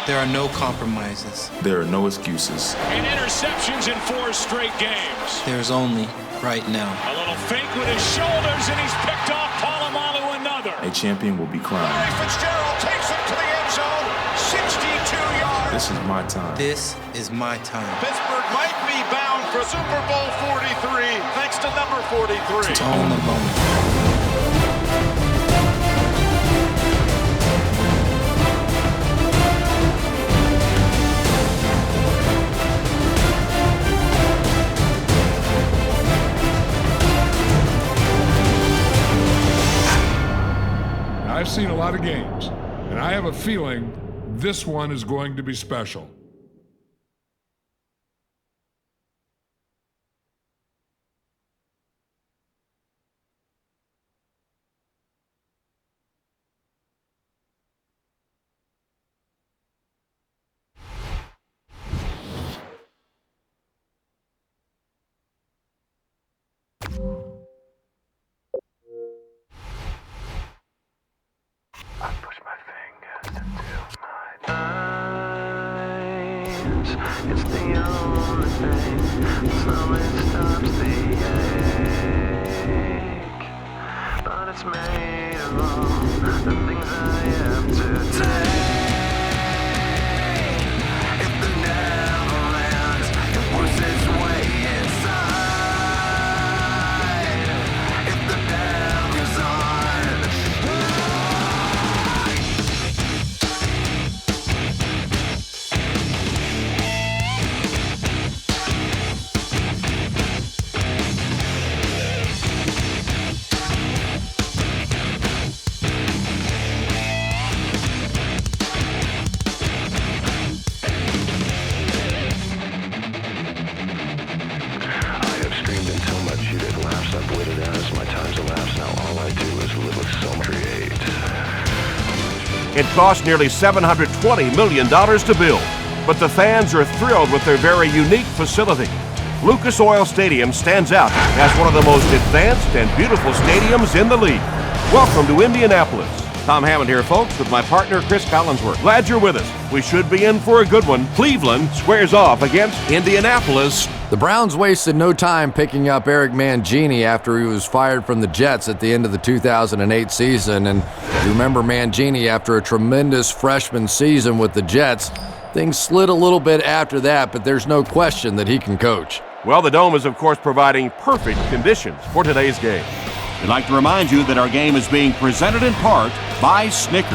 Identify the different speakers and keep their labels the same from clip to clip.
Speaker 1: There are no compromises.
Speaker 2: There are no excuses.
Speaker 3: And interceptions in 4 straight games.
Speaker 1: There's only right now.
Speaker 3: A little fake with his shoulders, and he's picked off Polamalu another.
Speaker 2: A champion will be crowned.
Speaker 4: Larry Fitzgerald takes him to the end zone. 62 yards.
Speaker 2: This is my time.
Speaker 1: This is my time.
Speaker 4: Pittsburgh might be bound for Super Bowl 43 thanks to number 43.
Speaker 1: To own the moment.
Speaker 5: I've seen a lot of games, and I have a feeling this one is going to be special.
Speaker 6: I push my fingers into my eyes. It's the only thing slowly stops the ache. But it's made of all the things I have to take. If the never ends, it works its way inside. If the dam goes on. I've waited out as my time's elapsed. Now all I do is live with so create.
Speaker 7: It cost nearly $720 million to build, but the fans are thrilled with their very unique facility. Lucas Oil Stadium stands out as one of the most advanced and beautiful stadiums in the league. Welcome to Indianapolis. Tom Hammond here, folks, with my partner, Chris Collinsworth. Glad you're with us. We should be in for a good one. Cleveland squares off against Indianapolis.
Speaker 8: The Browns wasted no time picking up Eric Mangini after he was fired from the Jets at the end of the 2008 season. And you remember Mangini after a tremendous freshman season with the Jets. Things slid a little bit after that, but there's no question that he can coach.
Speaker 7: Well, the Dome is, of course, providing perfect conditions for today's game. We'd like to remind you that our game is being presented in part by Snickers.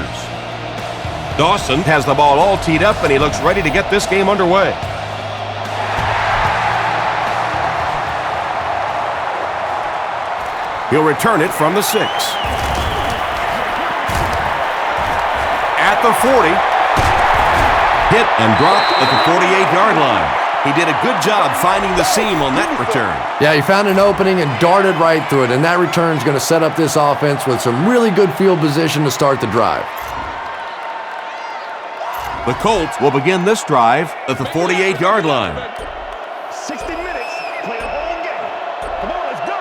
Speaker 7: Dawson has the ball all teed up, and he looks ready to get this game underway. He'll return it from the 6. At the 40. Hit and dropped at the 48-yard line. He did a good job finding the seam on that return.
Speaker 8: Yeah, he found an opening and darted right through it, and that return is going to set up this offense with some really good field position to start the drive.
Speaker 7: The Colts will begin this drive at the 48-yard line.
Speaker 4: 60 minutes, play the whole game. Come on, let's go.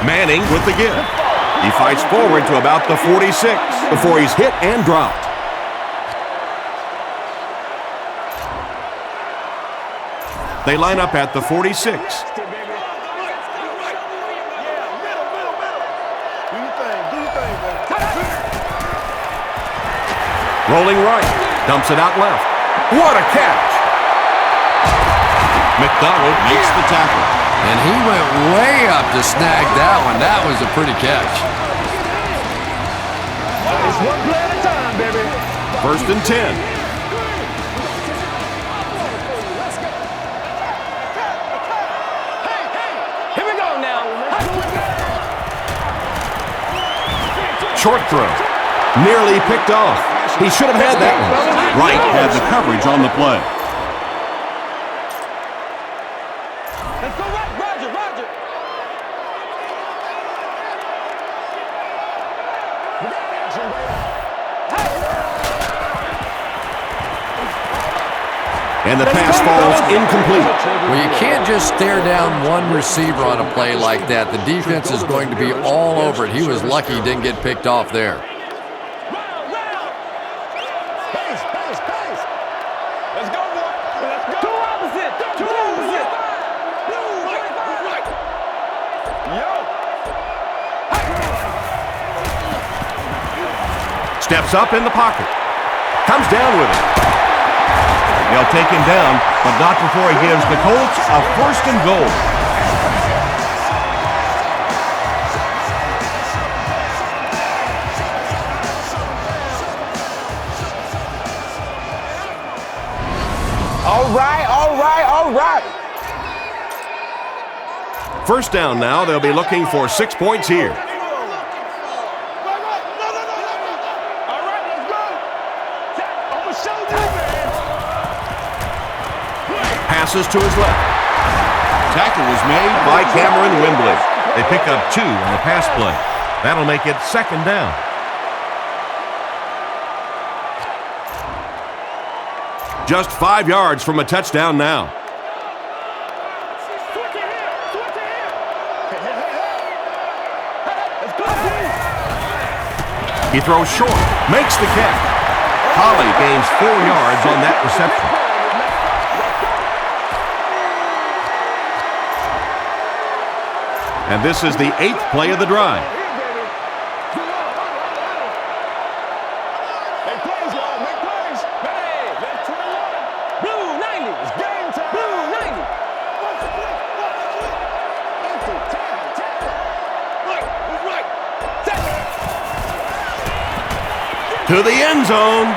Speaker 7: Manning with the give. He fights forward to about the 46 before he's hit and dropped. They line up at the 46. Rolling right, dumps it out left. What a catch! McDonald makes the tackle.
Speaker 8: And he went way up to snag that one. That was a pretty catch.
Speaker 4: It's one play at a time, baby.
Speaker 7: 1st and 10. Short throw. Nearly picked off. He should have had that one. Wright had the coverage on the play.
Speaker 4: Let's go right, Roger, Roger.
Speaker 7: And the pass falls incomplete.
Speaker 8: Well, you can't just stare down one receiver on a play like that. The defense is going to be all over it. He was lucky he didn't get picked off there.
Speaker 7: Steps up in the pocket. Comes down with it. They'll take him down, but not before he gives the Colts a 1st and goal.
Speaker 9: All right.
Speaker 7: 1st down now. They'll be looking for 6 points here. Passes to his left. Tackle was made by Cameron Wembley. They pick up 2 on the pass play. That'll make it 2nd down. Just 5 yards from a touchdown now. He throws short, makes the catch. Holly gains 4 yards on that reception. And this is the 8th play of the drive. To the end zone.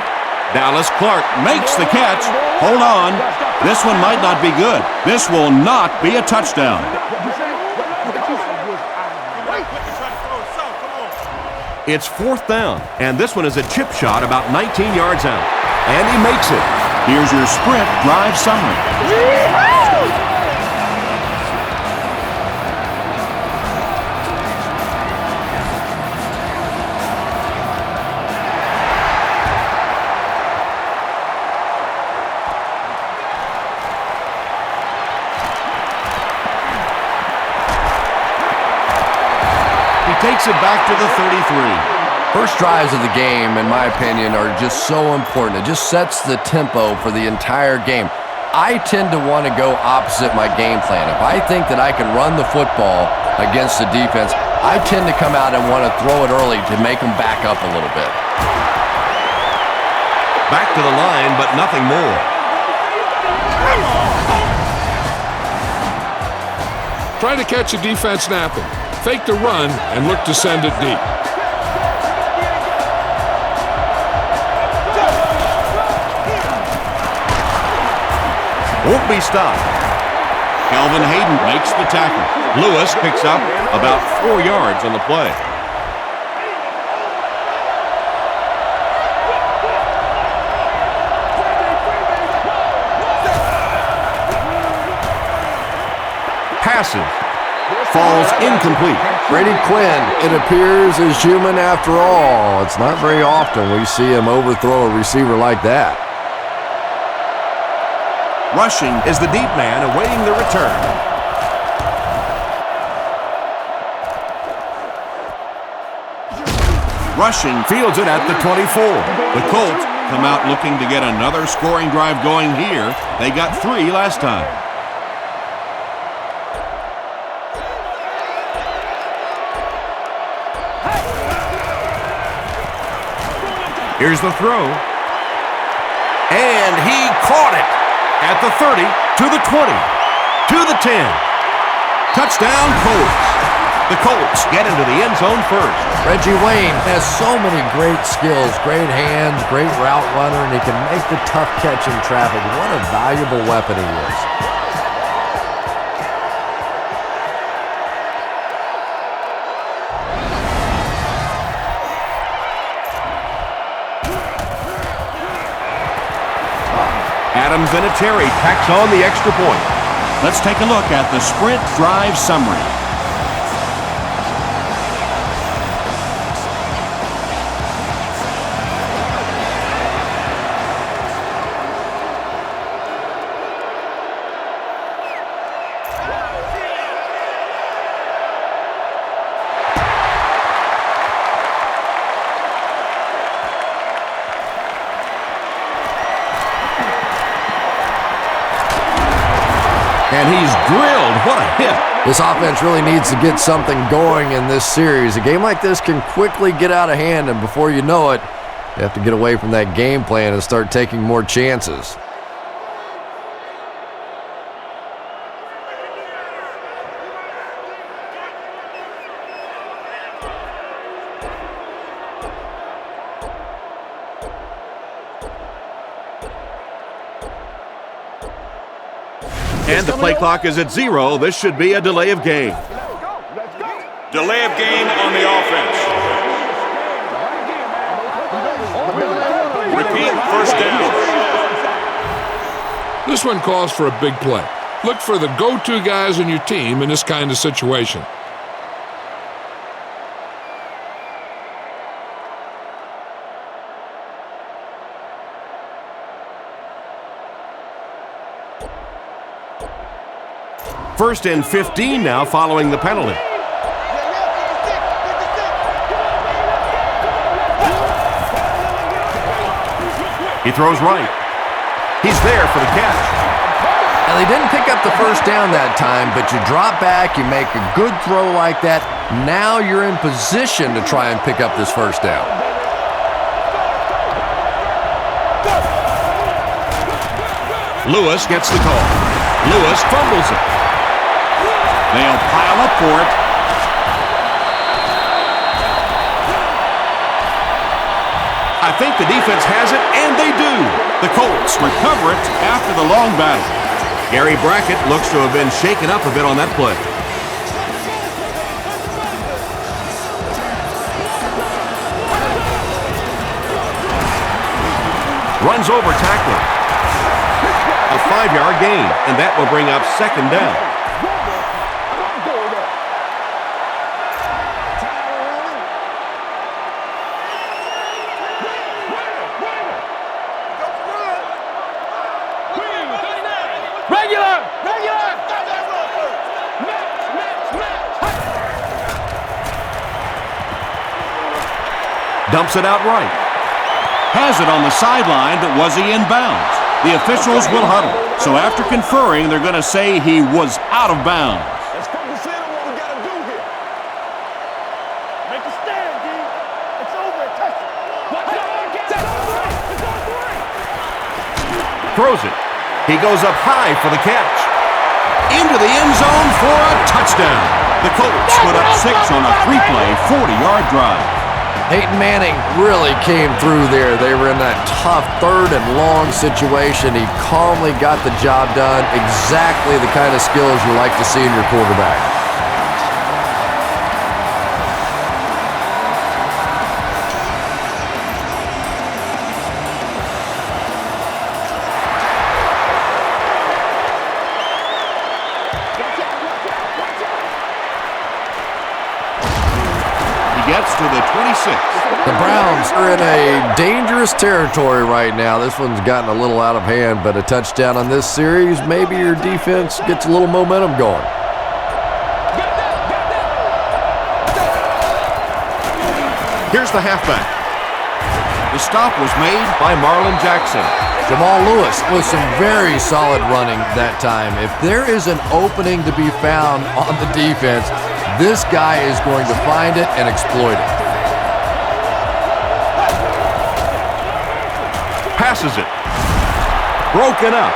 Speaker 7: Dallas Clark makes the catch. Hold on. This one might not be good. This will not be a touchdown. It's 4th down, and this one is a chip shot about 19 yards out. And he makes it. Here's your sprint drive summary. Takes it back to the 33.
Speaker 8: First drives of the game, in my opinion, are just so important. It just sets the tempo for the entire game. I tend to want to go opposite my game plan. If I think that I can run the football against the defense, I tend to come out and want to throw it early to make them back up a little bit.
Speaker 7: Back to the line, but nothing more.
Speaker 5: Try to catch a defense napping. Fake the run and look to send it deep.
Speaker 7: Won't be stopped. Calvin Hayden makes the tackle. Lewis picks up about 4 yards on the play. Passes. Falls incomplete.
Speaker 8: Brady Quinn, it appears, is human after all. It's not very often we see him overthrow a receiver like that.
Speaker 7: Rushing is the deep man awaiting the return. Rushing fields it at the 24. The Colts come out looking to get another scoring drive going here. They got 3 last time. Here's the throw. And he caught it at the 30, to the 20, to the 10. Touchdown, Colts. The Colts get into the end zone first.
Speaker 8: Reggie Wayne has so many great skills, great hands, great route runner, and he can make the tough catch in traffic. What a valuable weapon he is.
Speaker 7: Adam Vinatieri tacks on the extra point. Let's take a look at the sprint drive summary. And he's drilled. What a hit.
Speaker 8: This offense really needs to get something going in this series. A game like this can quickly get out of hand, and before you know it, You have to get away from that game plan and start taking more chances.
Speaker 7: And the play clock is at 0. This should be a delay of game.
Speaker 3: Delay of game on the offense. Repeat, first down.
Speaker 5: This one calls for a big play. Look for the go-to guys in your team in this kind of situation.
Speaker 7: First and 15 now following the penalty. He throws right. He's there for the catch.
Speaker 8: Now, they didn't pick up the first down that time, but you drop back, you make a good throw like that. Now you're in position to try and pick up this first down.
Speaker 7: Lewis gets the call. Lewis fumbles it.
Speaker 3: They'll pile up for it.
Speaker 7: I think the defense has it, and they do. The Colts recover it after the long battle. Gary Brackett looks to have been shaken up a bit on that play. Runs over tackler. A 5-yard gain, and that will bring up second down. Dumps it out right.
Speaker 3: Has it on the sideline, but was he in bounds? The officials will huddle. So after conferring, they're going to say he was out of bounds.
Speaker 9: Let's focus in on what we got to do here. Make a stand, D. It's over. Touch it.
Speaker 7: Throws it. He goes up high for the catch. Into the end zone for a touchdown. The Colts put up 6 on a 3-play, 40-yard drive.
Speaker 8: Peyton Manning really came through there. They were in that tough third and long situation. He calmly got the job done. Exactly the kind of skills you like to see in your quarterback.
Speaker 7: Gets to the 26.
Speaker 8: The Browns are in a dangerous territory right now. This one's gotten a little out of hand, but a touchdown on this series, maybe your defense gets a little momentum going.
Speaker 7: Here's the halfback. The stop was made by Marlon Jackson.
Speaker 8: Jamal Lewis with some very solid running that time. If there is an opening to be found on the defense, this guy is going to find it and exploit it.
Speaker 7: Passes it. Broken up.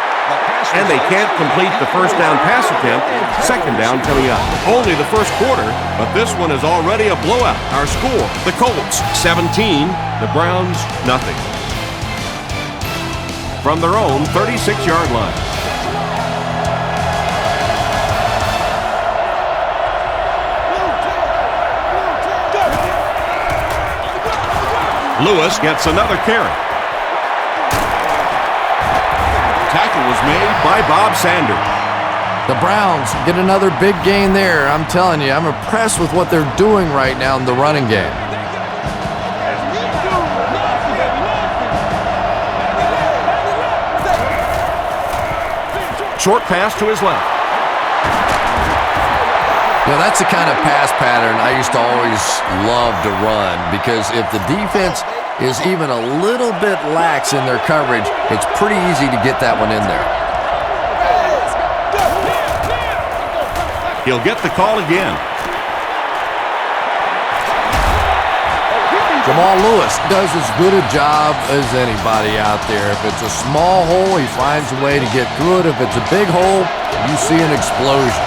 Speaker 7: And they can't complete the first down pass attempt. Second down coming up. Only the first quarter, but this one is already a blowout. Our score, the Colts 17, the Browns nothing. From their own 36-yard line. Lewis gets another carry. Tackle was made by Bob Sanders.
Speaker 8: The Browns get another big gain there. I'm telling you, I'm impressed with what they're doing right now in the running game.
Speaker 7: Short pass to his left.
Speaker 8: You know, that's the kind of pass pattern I used to always love to run, because if the defense is even a little bit lax in their coverage, it's pretty easy to get that one in there.
Speaker 7: He'll get the call again.
Speaker 8: Jamal Lewis does as good a job as anybody out there. If it's a small hole, he finds a way to get through it. If it's a big hole, you see an explosion.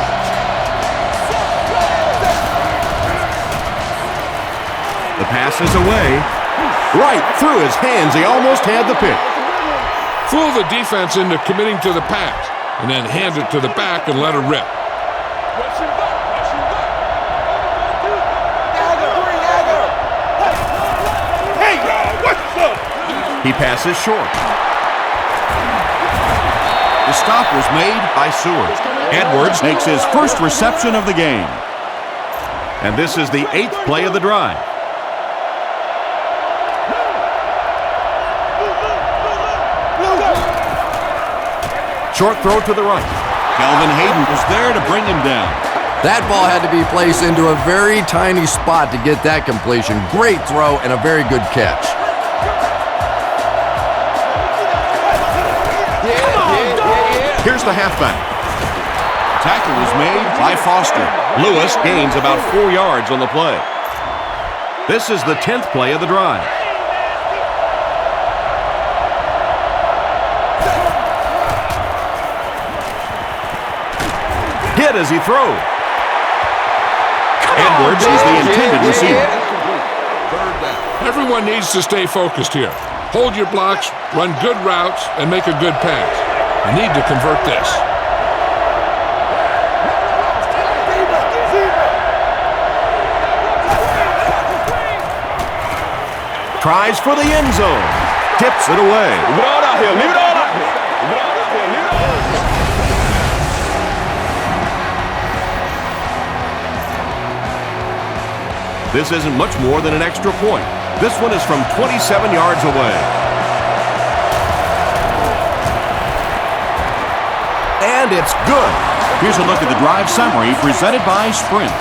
Speaker 7: The pass is away. Right through his hands. He almost had the pick.
Speaker 5: Fool the defense into committing to the pass, and then hand it to the back and let her rip.
Speaker 7: He passes short.
Speaker 3: The stop was made by Seward. Edwards makes his first reception of the game.
Speaker 7: And this is the 8th play of the drive. Short throw to the right.
Speaker 3: Kelvin Hayden was there to bring him down.
Speaker 8: That ball had to be placed into a very tiny spot to get that completion. Great throw and a very good catch.
Speaker 7: Here's the halfback.
Speaker 3: Tackle was made by Foster.
Speaker 7: Lewis gains about 4 yards on the play. This is the 10th play of the drive. Hit as he throws.
Speaker 3: Edwards is the intended receiver.
Speaker 5: Everyone needs to stay focused here. Hold your blocks, run good routes, and make a good pass. You need to convert this.
Speaker 7: Tries for the end zone. Tips it away.
Speaker 9: Leave it all out here. Leave it all out here. Leave it all out here. Leave it all out here.
Speaker 7: This isn't much more than an extra point. This one is from 27 yards away. And it's good.
Speaker 3: Here's a look at the drive summary presented by Sprint.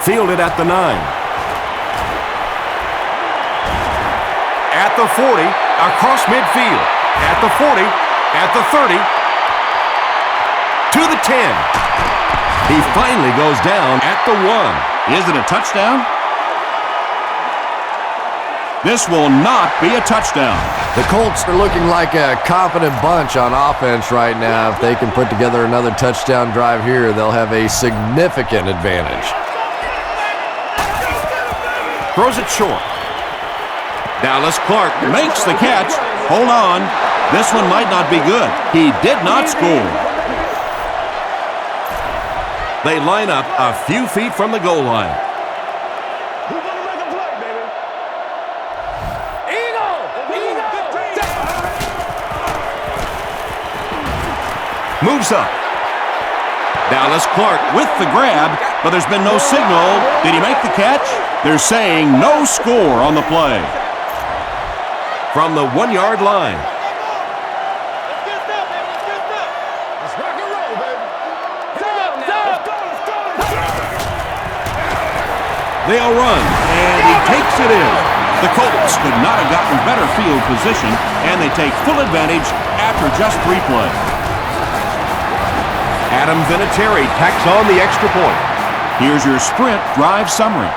Speaker 7: Fielded at the 9. At the 40, across midfield. At the 40, at the 30, to the 10. He finally goes down at the 1.
Speaker 3: Is it a touchdown? This will not be a touchdown.
Speaker 8: The Colts are looking like a confident bunch on offense right now. If they can put together another touchdown drive here, they'll have a significant advantage.
Speaker 7: Throws it short.
Speaker 3: Dallas Clark makes the catch. Hold on. This one might not be good. He did not score.
Speaker 7: They line up a few feet from the goal line.
Speaker 9: Who's gonna make a play, baby? Eagle!
Speaker 7: Moves up.
Speaker 3: Dallas Clark with the grab, but there's been no signal. Did he make the catch? They're saying no score on the play.
Speaker 7: From the 1-yard line.
Speaker 9: Let's rock and roll, baby.
Speaker 7: They'll run, and he takes it in.
Speaker 3: The Colts could not have gotten better field position, and they take full advantage after just 3 plays.
Speaker 7: Adam Vinatieri tacks on the extra point.
Speaker 3: Here's your Sprint drive summary.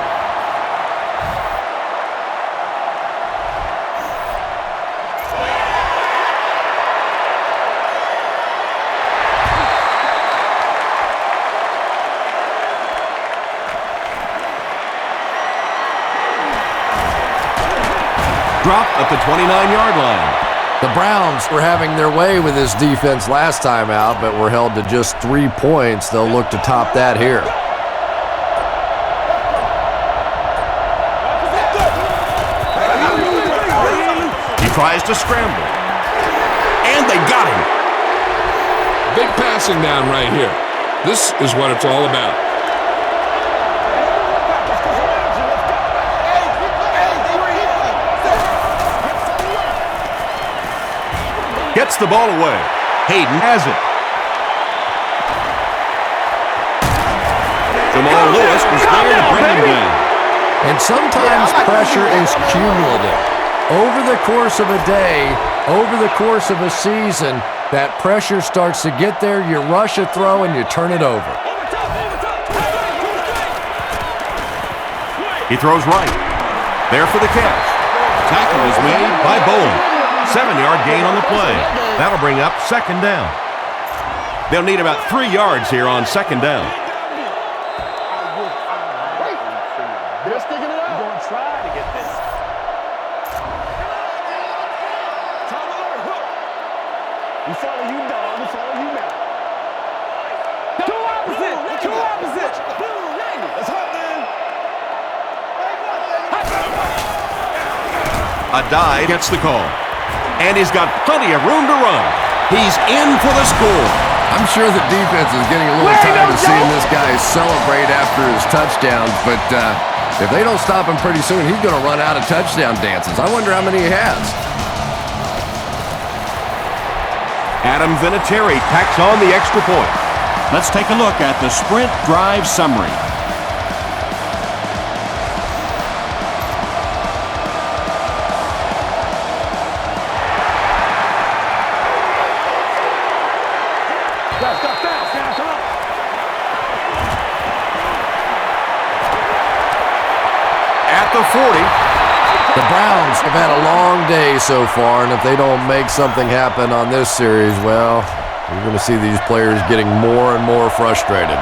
Speaker 7: Dropped at the 29-yard line.
Speaker 8: The Browns were having their way with this defense last time out, but were held to just 3 points. They'll look to top that here.
Speaker 7: He tries to scramble. And they got him.
Speaker 5: Big passing down right here. This is what it's all about.
Speaker 7: Gets the ball away. Hayden has it. Jamal Lewis was there to bring him down.
Speaker 8: And sometimes pressure is cumulative. Over the course of a day, over the course of a season, that pressure starts to get there, you rush a throw, and you turn it over.
Speaker 7: He throws right. There for the catch. Tackle is made by Bowen. 7-yard gain on the play. That'll bring up second down. They'll need about 3 yards here on second down.
Speaker 9: They're sticking it out. We're going to try to get this. We follow you, dog. We follow you now. Two opposite. That's hot, man.
Speaker 7: A dive gets the call. And he's got plenty of room to run. He's in for the score.
Speaker 8: I'm sure the defense is getting a little tired of seeing this guy celebrate after his touchdowns, but if they don't stop him pretty soon, he's going to run out of touchdown dances. I wonder how many he has.
Speaker 7: Adam Vinatieri tacks on the extra point.
Speaker 3: Let's take a look at the sprint drive summary.
Speaker 7: At the 40.
Speaker 8: The Browns have had a long day so far, and if they don't make something happen on this series, well, you're going to see these players getting more and more frustrated.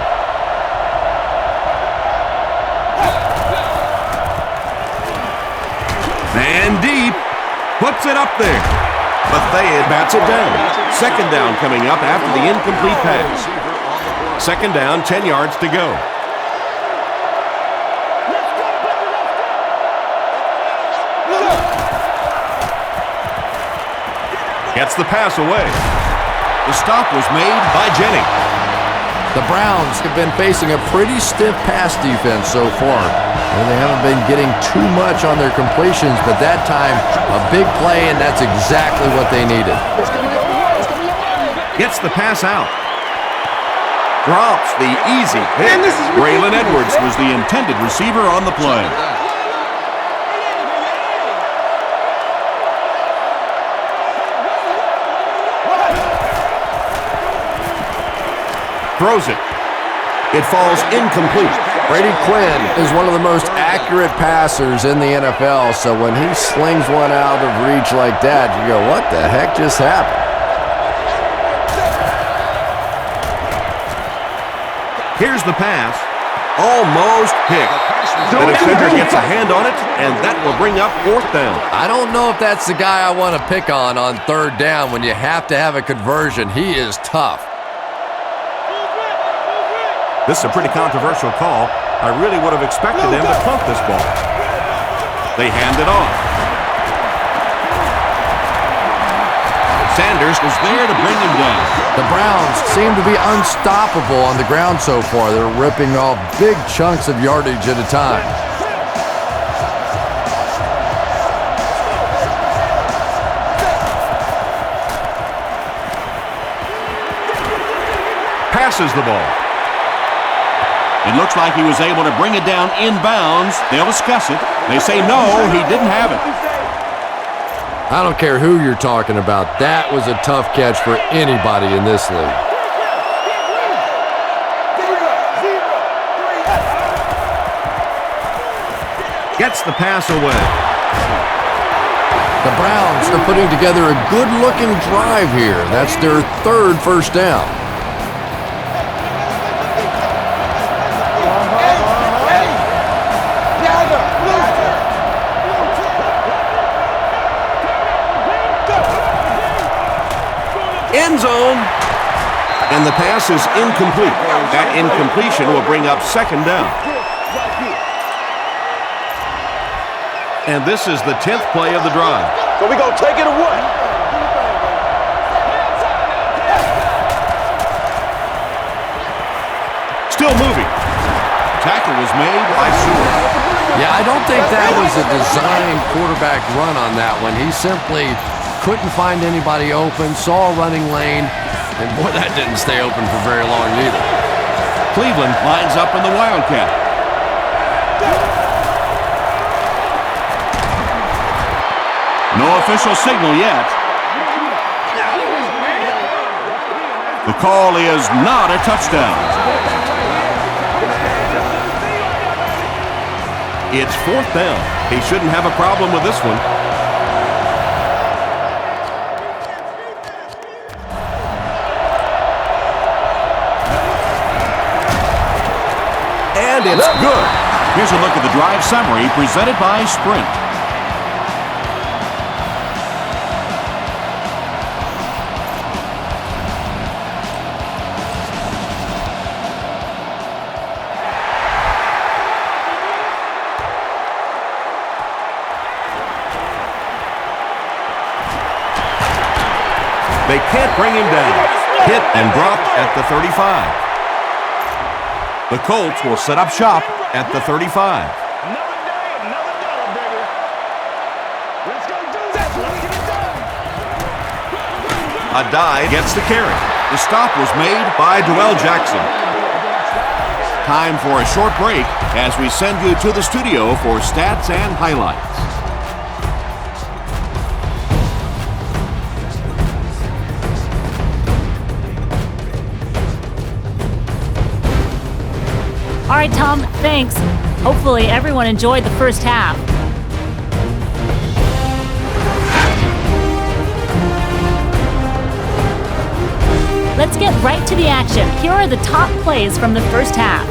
Speaker 7: And deep. Puts it up there. But Thayed bats it down. Second down coming up after the incomplete pass. Second down, 10 yards to go. Gets the pass away.
Speaker 3: The stop was made by Jennings.
Speaker 8: The Browns have been facing a pretty stiff pass defense so far. And they haven't been getting too much on their completions, but that time, a big play, and that's exactly what they needed.
Speaker 7: Gets the pass out. Drops the easy hit.
Speaker 3: Braylon Edwards was the intended receiver on the play.
Speaker 7: Throws it. It falls incomplete.
Speaker 8: Brady Quinn is one of the most accurate passers in the NFL, so when he slings one out of reach like that, you go, what the heck just happened?
Speaker 7: Here's the pass. Almost picked. The defender gets a hand on it, and that will bring up fourth down.
Speaker 8: I don't know if that's the guy I want to pick on third down when you have to have a conversion. He is tough.
Speaker 7: This is a pretty controversial call. I really would have expected them to punt this ball. They hand it off. Sanders is there to bring him down.
Speaker 8: The Browns seem to be unstoppable on the ground so far. They're ripping off big chunks of yardage at a time.
Speaker 7: Passes the ball.
Speaker 3: It looks like he was able to bring it down inbounds. They'll discuss it. They say no, he didn't have it.
Speaker 8: I don't care who you're talking about. That was a tough catch for anybody in this league.
Speaker 7: Gets the pass away.
Speaker 8: The Browns are putting together a good-looking drive here. That's their third first down.
Speaker 7: End zone. And the pass is incomplete. That incompletion will bring up second down. And this is the 10th play of the drive.
Speaker 9: So we gonna take it or what?
Speaker 7: Still moving.
Speaker 3: Tackle was made by Sewell.
Speaker 8: Yeah, I don't think that was a designed quarterback run on that one. He simply couldn't find anybody open, saw a running lane, and boy, that didn't stay open for very long either.
Speaker 3: Cleveland lines up in the Wildcat. No official signal yet. The call is not a touchdown. It's 4th down. He shouldn't have a problem with this one. And it's good. Here's a look at the drive summary presented by Sprint. They can't bring him down. Hit and dropped at the 35. The Colts will set up shop at the 35.
Speaker 9: Another day, another dollar, baby. Let's go do this. Let's get it done.
Speaker 3: Adai gets the carry. The stop was made by Dwell Jackson. Time for a short break as we send you to the studio for stats and highlights.
Speaker 10: All right, Tom, thanks. Hopefully everyone enjoyed the first half. Let's get right to the action. Here are the top plays from the first half.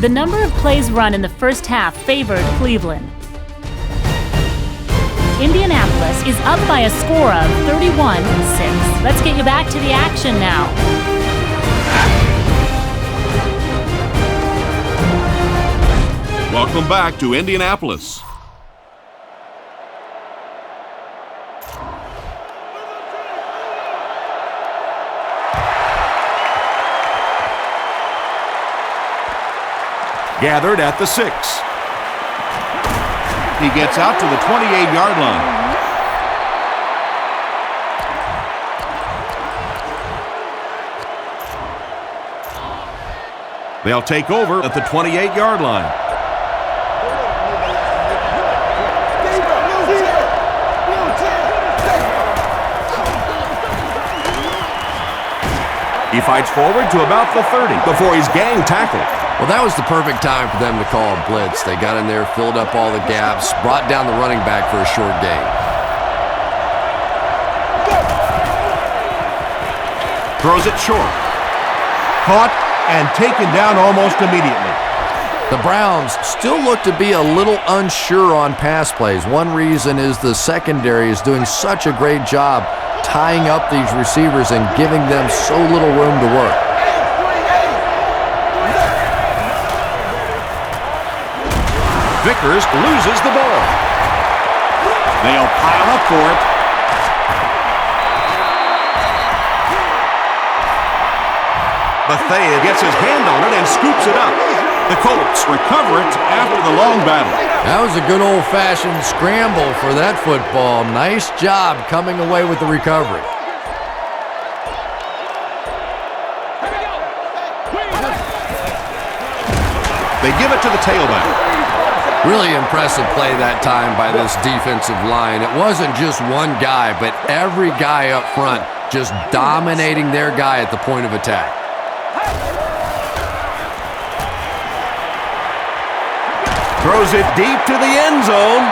Speaker 10: The number of plays run in the first half favored Cleveland. Indianapolis is up by a score of 31-6. Let's get you back to the action now.
Speaker 3: Welcome back to Indianapolis. Gathered at the 6. He gets out to the 28-yard line. They'll take over at the 28-yard line. He fights forward to about the 30 before he's gang tackled.
Speaker 8: Well, that was the perfect time for them to call a blitz. They got in there, filled up all the gaps, brought down the running back for a short gain.
Speaker 7: Throws it short. Caught and taken down almost immediately.
Speaker 8: The Browns still look to be a little unsure on pass plays. One reason is the secondary is doing such a great job tying up these receivers and giving them so little room to work.
Speaker 7: Vickers loses the ball.
Speaker 3: They'll pile up for it.
Speaker 7: Bethea gets his hand on it and scoops it up.
Speaker 3: The Colts recover it after the long battle.
Speaker 8: That was a good old-fashioned scramble for that football. Nice job coming away with the recovery.
Speaker 7: They give it to the tailback.
Speaker 8: Really impressive play that time by this defensive line. It wasn't just one guy, but every guy up front just dominating their guy at the point of attack.
Speaker 7: Throws it deep to the end zone.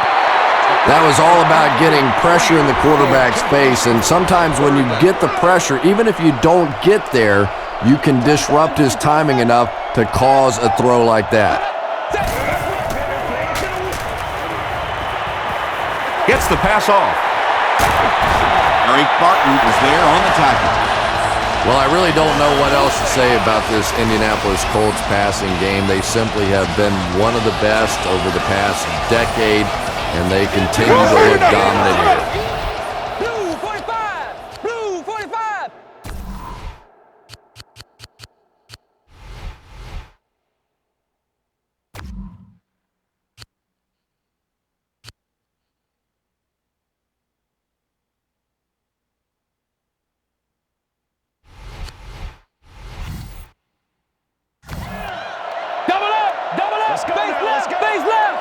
Speaker 8: That was all about getting pressure in the quarterback's face, and sometimes when you get the pressure, even if you don't get there, you can disrupt his timing enough to cause a throw like that.
Speaker 3: Gets the pass off. Eric Barton is there on the tackle.
Speaker 8: Well, I really don't know what else to say about this Indianapolis Colts passing game. They simply have been one of the best over the past decade, and they continue to look dominant here.
Speaker 9: Blue 45! Blue 45! Double up! Double up!
Speaker 6: Let's go
Speaker 9: Base
Speaker 6: now,
Speaker 9: left!
Speaker 6: let's go.
Speaker 9: Base left!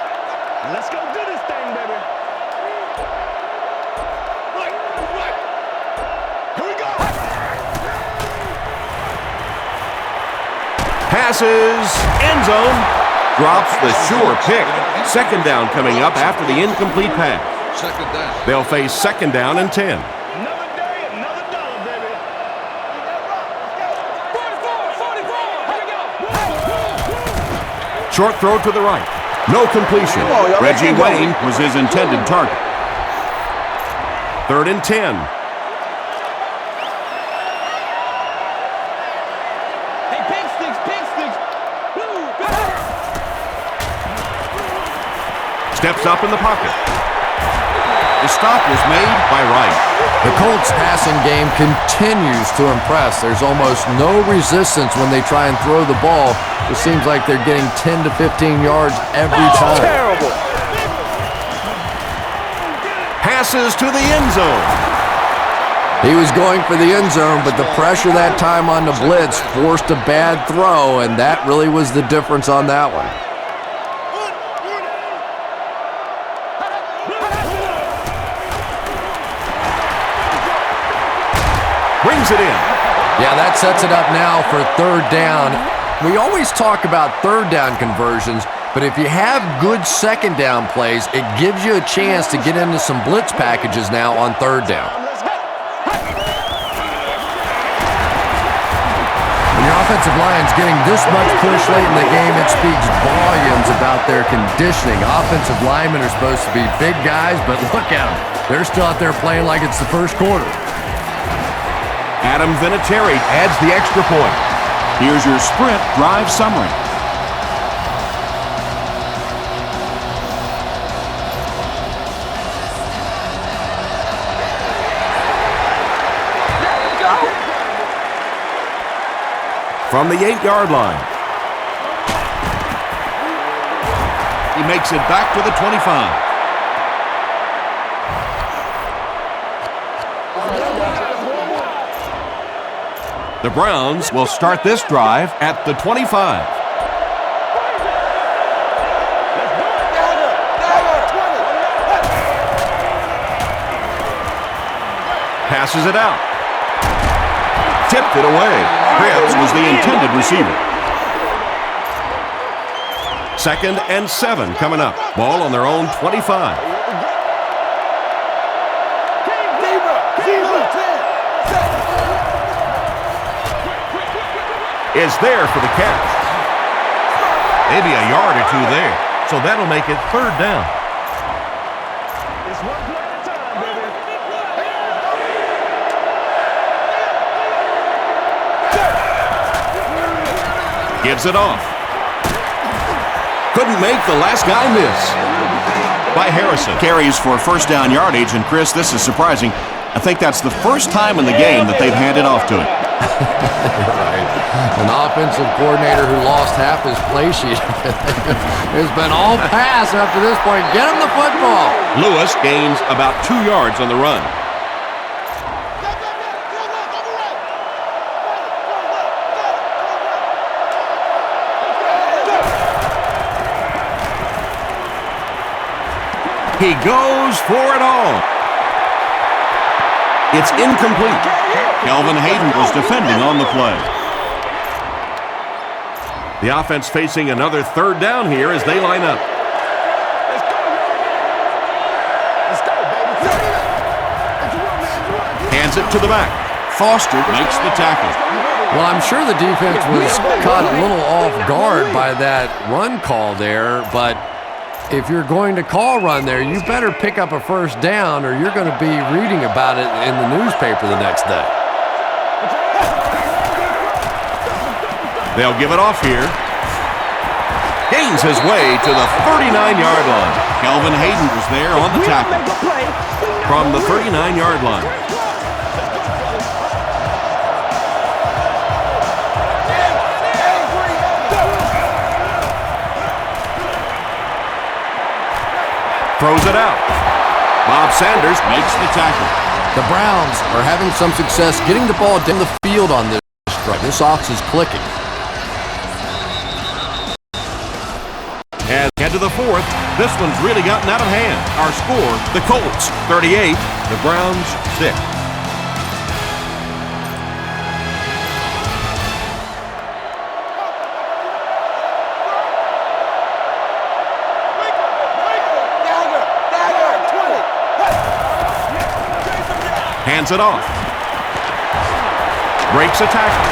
Speaker 6: Let's go do this thing, baby. Right. Here we go.
Speaker 3: Passes, end zone, drops the sure pick. Second down coming up after the incomplete pass. They'll face second down and 10.
Speaker 6: Another day, another dollar, baby.
Speaker 9: 44! Here we go!
Speaker 3: Short throw to the right. No completion. Reggie Wayne was his intended target. 3rd and 10.
Speaker 9: Hey, pig sticks, pig sticks! Blue, blue.
Speaker 3: Steps up in the pocket. The stop was made by Wright.
Speaker 8: The Colts passing game continues to impress. There's almost no resistance when they try and throw the ball. It seems like they're getting 10 to 15 yards every time.
Speaker 9: Terrible!
Speaker 3: Passes to the end zone.
Speaker 8: He was going for the end zone, but the pressure that time on the blitz forced a bad throw, and that really was the difference on that one.
Speaker 3: Brings it in.
Speaker 8: Yeah, that sets it up now for 3rd down. We always talk about 3rd down conversions, but if you have good 2nd down plays, it gives you a chance to get into some blitz packages now on 3rd down. When your offensive line's getting this much push late in the game, it speaks volumes about their conditioning. Offensive linemen are supposed to be big guys, but look at them. They're still out there playing like it's the first quarter.
Speaker 3: Adam Vinatieri adds the extra point. Here's your sprint drive summary. From the 8-yard line. He makes it back to the 25. The Browns will start this drive at the 25. Passes it out. Tipped it away. Cripps was the intended receiver. 2nd and 7 coming up. Ball on their own 25. Is there for the catch. Maybe a yard or two there. So that'll make it 3rd down.
Speaker 6: It's one play at a time, baby.
Speaker 3: Gives it off. Couldn't make the last guy miss. By Harrison. Carries for 1st down yardage, and Chris, this is surprising. I think that's the first time in the game that they've handed off to him.
Speaker 8: Right. An offensive coordinator who lost half his play sheet has been all pass up to this point. Get him the football.
Speaker 3: Lewis gains about 2 yards on the run. He goes for it all. It's incomplete. Kelvin Hayden was defending on the play. The offense facing another 3rd down here as they line up. Hands it to the back. Foster makes the tackle.
Speaker 8: Well, I'm sure the defense was caught a little off guard by that run call there, but if you're going to call run there, you better pick up a first down or you're going to be reading about it in the newspaper the next day.
Speaker 3: They'll give it off here. Gains his way to the 39-yard line. Kelvin Hayden was there on the tackle from the 39-yard line. Throws it out. Bob Sanders makes the tackle.
Speaker 8: The Browns are having some success getting the ball down the field on this drive. This offense is clicking.
Speaker 3: As head to the fourth, this one's really gotten out of hand. Our score, the Colts 38, the Browns 6. Hands it off. Breaks a tackle.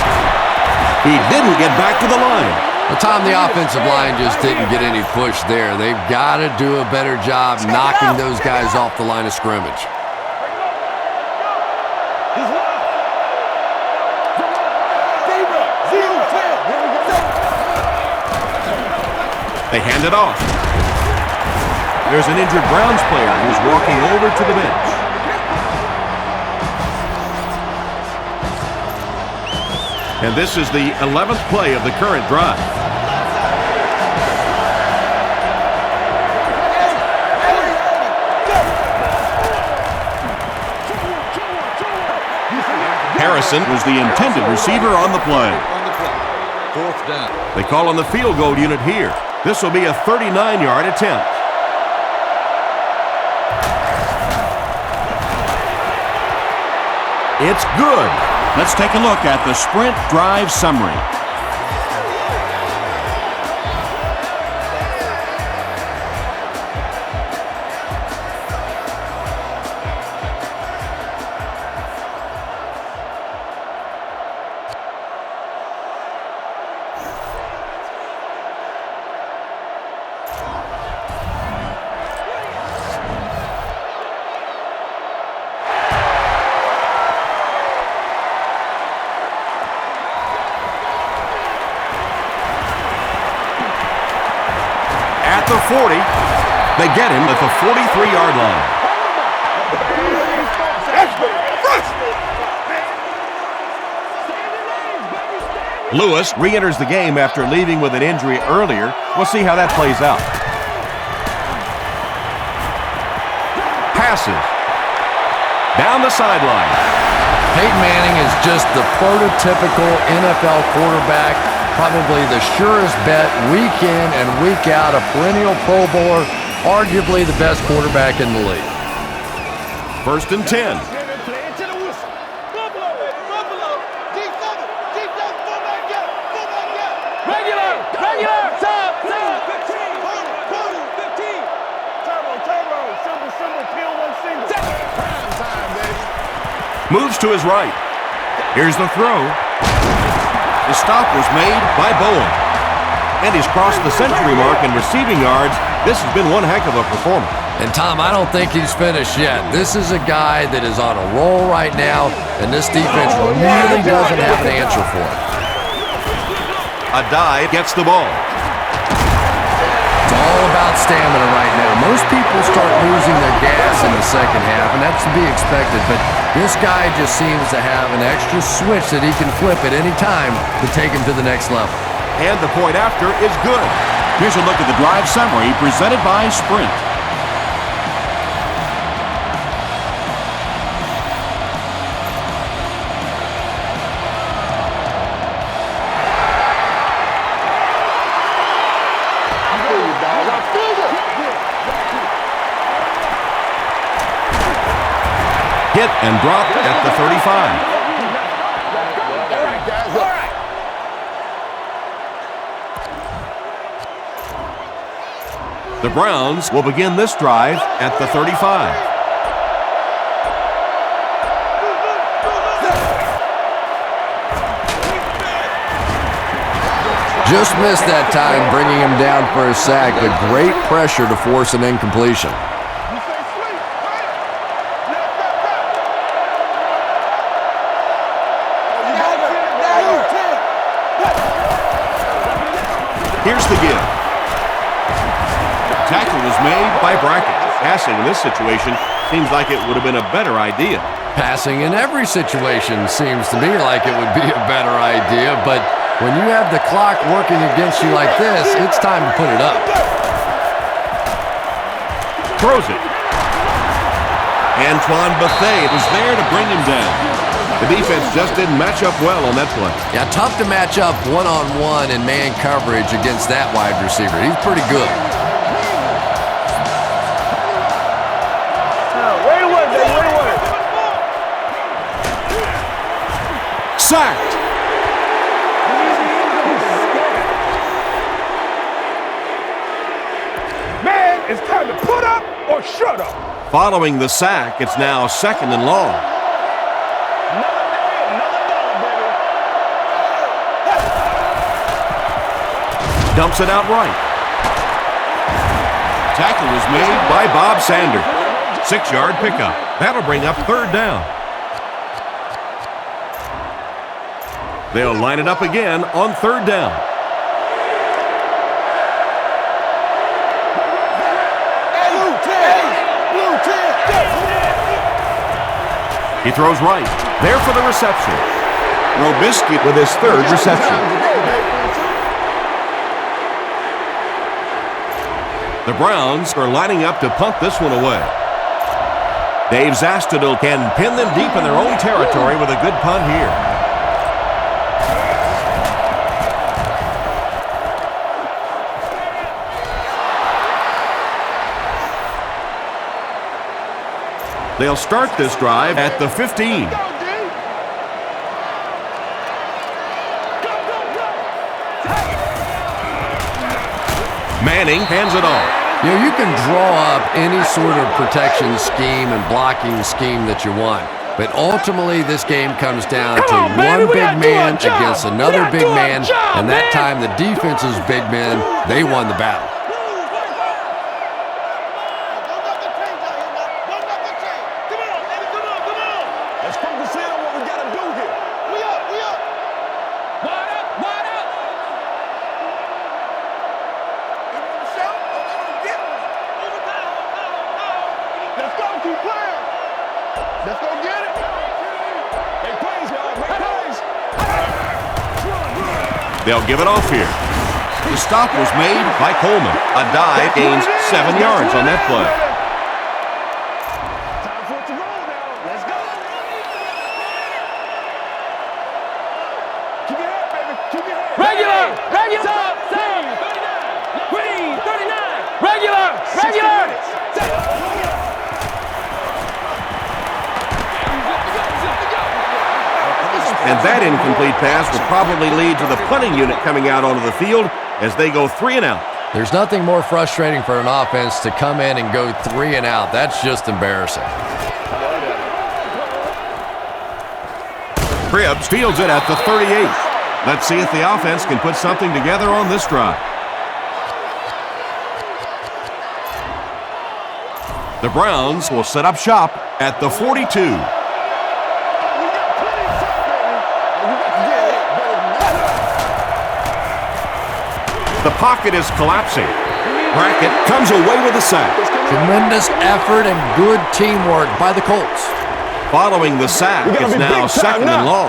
Speaker 3: He didn't get back to the line.
Speaker 8: The time the offensive line just didn't get any push there. They've got to do a better job knocking those guys off the line of scrimmage.
Speaker 3: They hand it off. There's an injured Browns player who's walking over to the bench. And this is the 11th play of the current drive. Harrison was the intended receiver on the play.
Speaker 11: Fourth down.
Speaker 3: They call on the field goal unit here. This will be a 39-yard attempt. It's good. Let's take a look at the sprint drive summary. The 40. They get him at the 43-yard line. Lewis re-enters the game after leaving with an injury earlier. We'll see how that plays out. Passes. Down the sideline.
Speaker 8: Peyton Manning is just the prototypical NFL quarterback. Probably the surest bet week in and week out, a perennial Pro Bowler, arguably the best quarterback in the league.
Speaker 3: 1st and 10. Moves to his right. Here's the throw. The stop was made by Bowen. And he's crossed the century mark in receiving yards. This has been one heck of a performance.
Speaker 8: And Tom, I don't think he's finished yet. This is a guy that is on a roll right now, and this defense really doesn't have an answer for it.
Speaker 3: A dive gets the ball.
Speaker 8: It's all about stamina right now. Most people start losing their gas in the second half, and that's to be expected, but this guy just seems to have an extra switch that he can flip at any time to take him to the next level.
Speaker 3: And the point after is good. Here's a look at the drive summary presented by Sprint. Hit and dropped at the 35. The Browns will begin this drive at the 35.
Speaker 8: Just missed that time, bringing him down for a sack, but great pressure to force an incompletion.
Speaker 3: Here's the give. Tackle was made by Brackett. Passing in this situation seems like it would have been a better idea.
Speaker 8: Passing in every situation seems to me like it would be a better idea, but when you have the clock working against you like this, it's time to put it up.
Speaker 3: Throws it. Antoine Bethea was there to bring him down. The defense just didn't match up well on that play.
Speaker 8: Yeah, tough to match up one-on-one in man coverage against that wide receiver. He's pretty good.
Speaker 9: Way to work, baby, way to work.
Speaker 3: Sacked.
Speaker 9: Man, it's time to put up or shut up.
Speaker 3: Following the sack, it's now 2nd and long. Dumps it out right. Tackle was made by Bob Sanders. 6-yard pickup. That'll bring up 3rd down. They'll line it up again on 3rd down. He throws right. There for the reception. Robisky with his 3rd reception. The Browns are lining up to punt this one away. Dave Zastudel can pin them deep in their own territory with a good punt here. They'll start this drive at the 15. Manning hands it off.
Speaker 8: You know, you can draw up any sort of protection scheme and blocking scheme that you want, but ultimately this game comes down to one big man against another big man, and that time the defense's big men, they won the battle.
Speaker 3: They'll give it off here. The stop was made by Coleman. A dive gains 7 yards on that play.
Speaker 9: Time for it to roll now. Let's go. Keep your head, baby. Keep your head.
Speaker 12: Regular. Save. Green. 39. Regular.
Speaker 3: And that incomplete pass will probably lead to the punting unit coming out onto the field as they go 3 and out.
Speaker 8: There's nothing more frustrating for an offense to come in and go 3 and out. That's just embarrassing.
Speaker 3: Cribbs fields it at the 38. Let's see if the offense can put something together on this drive. The Browns will set up shop at the 42. The pocket is collapsing. Brackett comes away with a sack.
Speaker 8: Tremendous effort and good teamwork by the Colts.
Speaker 3: Following the sack, it's now 2nd and long.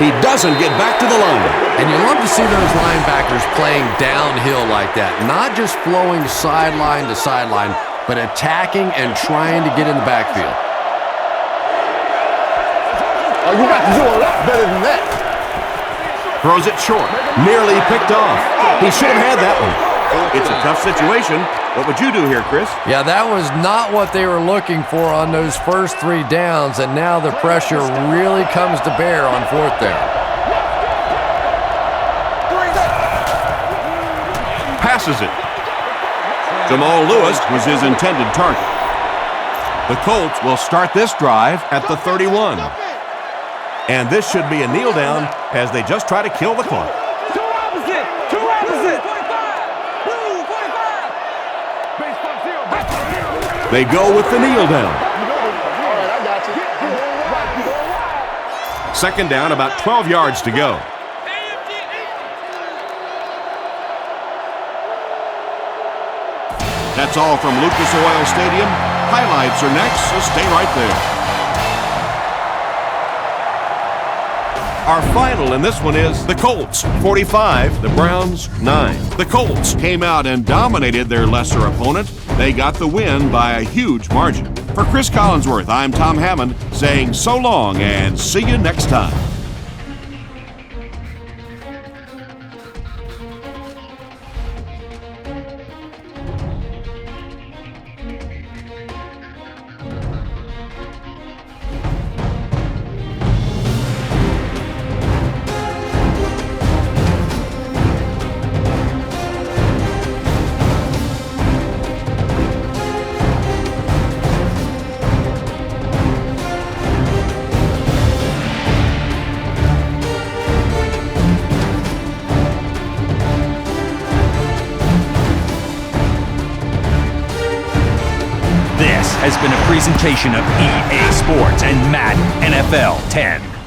Speaker 3: He doesn't get back to the line.
Speaker 8: And you love to see those linebackers playing downhill like that. Not just flowing sideline to sideline, but attacking and trying to get in the backfield.
Speaker 9: Oh, you got to do a lot better than that.
Speaker 3: Throws it short. Nearly picked off. He should have had that one. It's a tough situation. What would you do here, Chris?
Speaker 8: Yeah, that was not what they were looking for on those first 3 downs, and now the pressure really comes to bear on 4th down.
Speaker 3: Passes it. Jamal Lewis was his intended target. The Colts will start this drive at the 31. And this should be a kneel down as they just try to kill the clock.
Speaker 12: Two opposite. 45.
Speaker 3: They go with the kneel down. Second down, about 12 yards to go. That's all from Lucas Oil Stadium. Highlights are next, so stay right there. Our final in this one is the Colts 45, the Browns 9. The Colts came out and dominated their lesser opponent. They got the win by a huge margin. For Chris Collinsworth, I'm Tom Hammond saying so long and see you next time.
Speaker 13: This has been a presentation of EA Sports and Madden NFL 10.